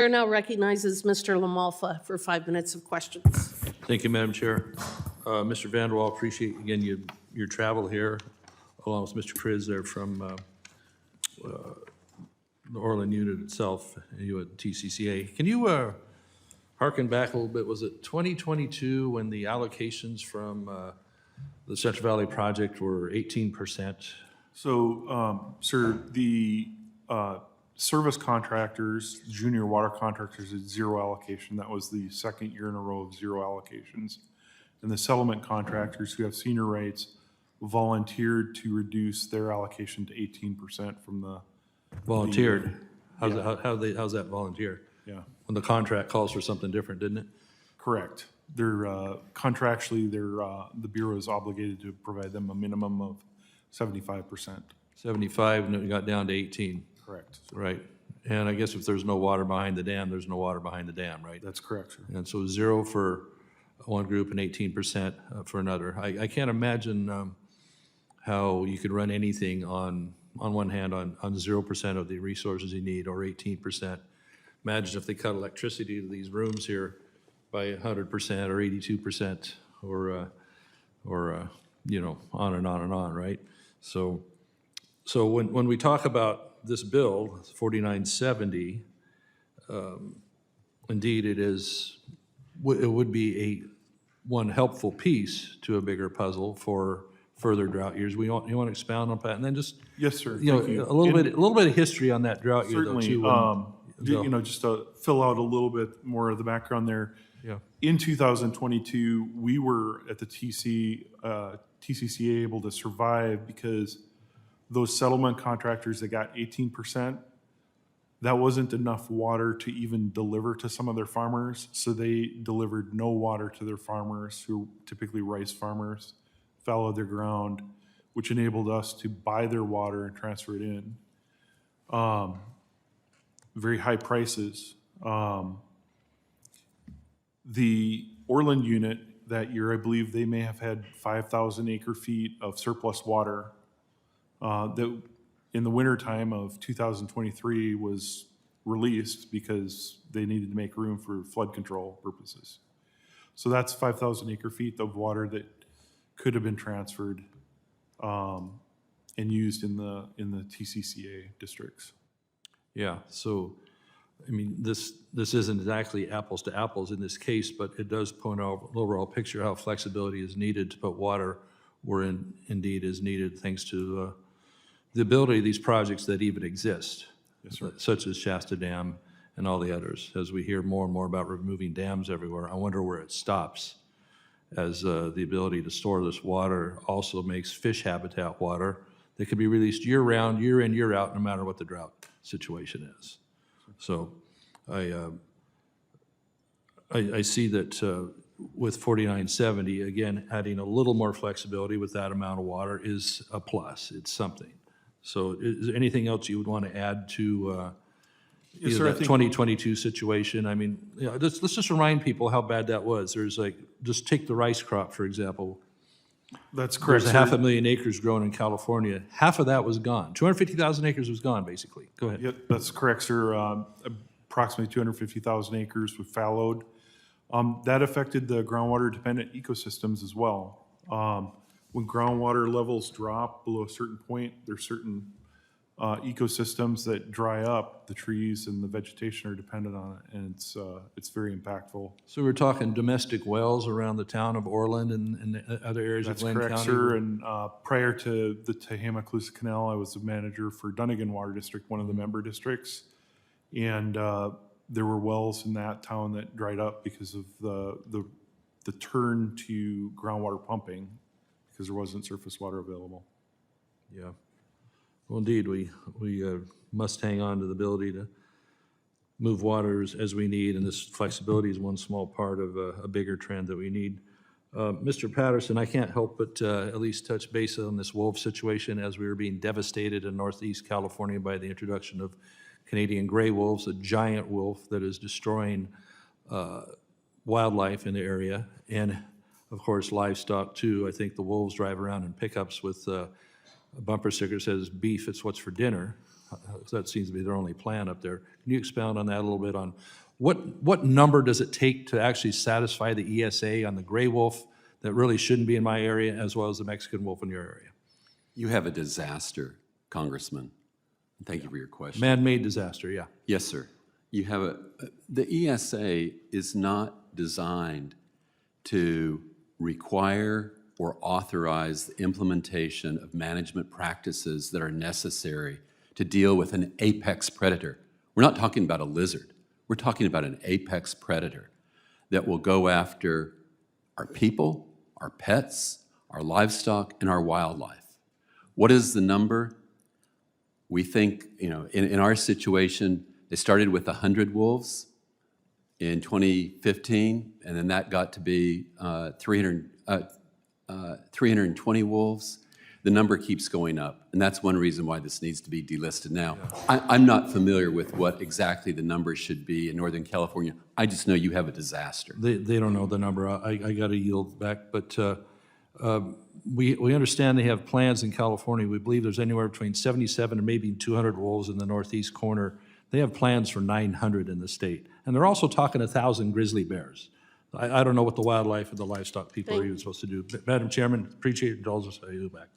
Chair now recognizes Mr. LaMalfa for 5 minutes of questions. Thank you, Madam Chair. Mr. Vanderwall, appreciate, again, your travel here, along with Mr. Kriz there from the Orland unit itself, you at TCCA. Can you harken back a little bit? Was it 2022 when the allocations from the Central Valley project were 18%? So, sir, the service contractors, junior water contractors, had zero allocation. That was the second year in a row of zero allocations. And the settlement contractors who have senior rates volunteered to reduce their allocation to 18% from the. Volunteered. How's, Yeah. how's that volunteer? Yeah, When the contract calls for something different, didn't it? correct. They're contractually, the Bureau is obligated to provide them a minimum of 75%. 75, and it got down to 18. Correct. Right, and I guess if there's no water behind the dam, there's no water behind the dam, right? That's correct, sir. And so 0 for one group and 18% for another. I can't imagine how you could run anything on one hand on 0% of the resources you need, or 18%. Imagine if they cut electricity to these rooms here by 100% or 82%, or you know, on and on and on, right? So when we talk about this bill, 4970, indeed it is, it would be one helpful piece to a bigger puzzle for further drought years. You want to expound on that, and then just Yes, sir. you know Thank you. a little bit of history on that drought year, though, Certainly, too. you know, just to fill out a little bit more of the background there. Yeah. In 2022, we were at the TCCA able to survive because those settlement contractors that got 18%, that wasn't enough water to even deliver to some of their farmers. So they delivered no water to their farmers, who typically rice farmers, fallowed their ground, which enabled us to buy their water and transfer it in. Very high prices. The Orland unit that year, I believe they may have had 5,000 acre feet of surplus water that in the wintertime of 2023 was released because they needed to make room for flood control purposes. So that's 5,000 acre feet of water that could have been transferred and used in the TCCA districts. Yeah, so, I mean, this isn't exactly apples to apples in this case, but it does point out an overall picture how flexibility is needed to put water where indeed is needed, thanks to the ability of these projects that even exist, Yes, sir. such as Shasta Dam and all the others. As we hear more and more about removing dams everywhere, I wonder where it stops, as the ability to store this water also makes fish habitat water that can be released year-round, year in, year out, no matter what the drought situation is. So I see that with 4970, again, adding a little more flexibility with that amount of water is a plus. It's something. So is there anything else you would want to add to Yes, either sir, I that think- 2022 situation? I mean, you know, let's just remind people how bad that was. There's like, just take the rice crop, for example. That's correct, There's sir. 500,000 acres grown in California. Half of that was gone. 250,000 acres was gone, basically. Go ahead. Yep, that's correct, sir. Approximately 250,000 acres were fallowed. That affected the groundwater-dependent ecosystems as well. When groundwater levels drop below a certain point, there's certain ecosystems that dry up. The trees and the vegetation are dependent on it, and it's very impactful. So we're talking domestic wells around the town of Orland and other areas of That's Glenn correct, County? sir. And prior to the Tehama-Coosa Canal, I was the manager for Dunnigan Water District, one of the member districts. And there were wells in that town that dried up because of the turn to groundwater pumping, because there wasn't surface water available. Yeah. Well, indeed, we must hang on to the ability to move waters as we need, and this flexibility is one small part of a bigger trend that we need. Mr. Patterson, I can't help but at least touch base on this wolf situation, as we were being devastated in Northeast California by the introduction of Canadian gray wolves, a giant wolf that is destroying wildlife in the area, and of course livestock too. I think the wolves drive around in pickups with a bumper sticker that says, "Beef, it's what's for dinner." That seems to be their only plan up there. Can you expound on that a little bit on what number does it take to actually satisfy the ESA on the gray wolf that really shouldn't be in my area, as well as the Mexican wolf in your area? You have a disaster, Congressman. Thank you for your question. Man-made disaster, yeah. Yes, sir. You have the ESA is not designed to require or authorize the implementation of management practices that are necessary to deal with an apex predator. We're not talking about a lizard. We're talking about an apex predator that will go after our people, our pets, our livestock, and our wildlife. What is the number? We think, in our situation, they started with 100 wolves in 2015, and then that got to be 320 wolves. The number keeps going up, and that's one reason why this needs to be delisted now. I'm not familiar with what exactly the number should be in Northern California. I just know you have a disaster. They don't know the number. I got to yield back, but we understand they have plans in California. We believe there's anywhere between 77 and maybe 200 wolves in the northeast corner. They have plans for 900 in the state, and they're also talking 1,000 grizzly bears. I don't know what the wildlife and the livestock people are even supposed to do. Madam Chairman, appreciate your indulgence. I yield back.